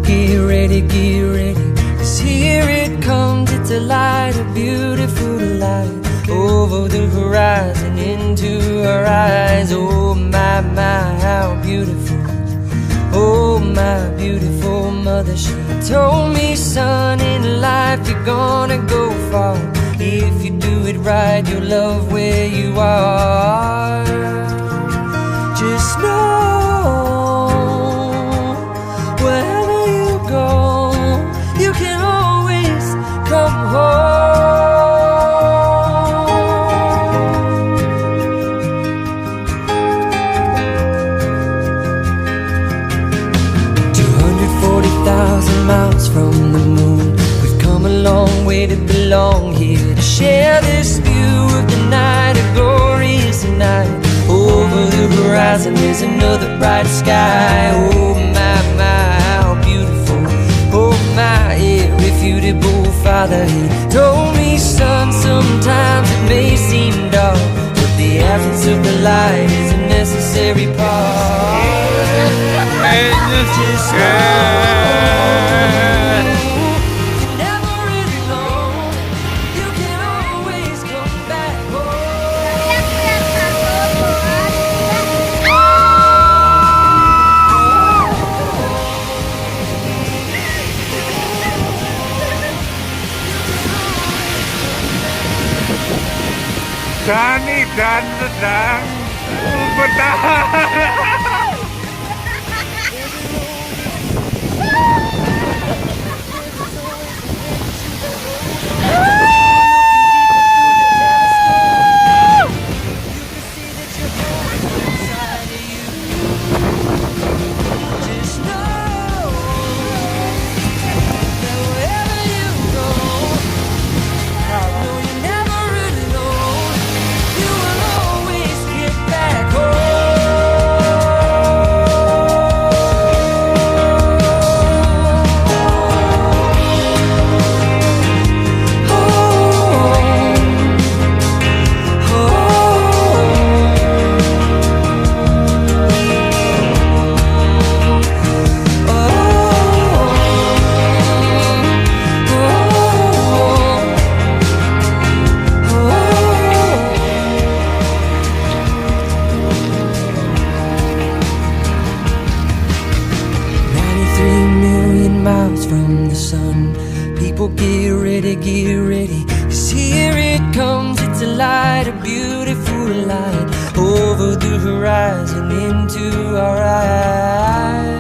get ready, 'cause here it comes, it's a light, a beautiful light, over the horizon, into our eyes. Oh my, how beautiful. Oh my beautiful mother, she told me, son, in life you're gonna go far. If you do it right, you'll love where you are. Just know, wherever you go, you can always come home. 240,000 miles from the moon, we've come a long way to belong here, to share this view of the night, a glorious night. Over the horizon is another bright sky. Oh my, how beautiful. Oh my irrefutable Father, he told me, son, sometimes it may seem dark, but the absence of the light is a necessary part. Just Dani dan sedang bertahan. From the sun, people get ready, 'cause here it comes, it's a light, a beautiful light, over the horizon, into our eyes.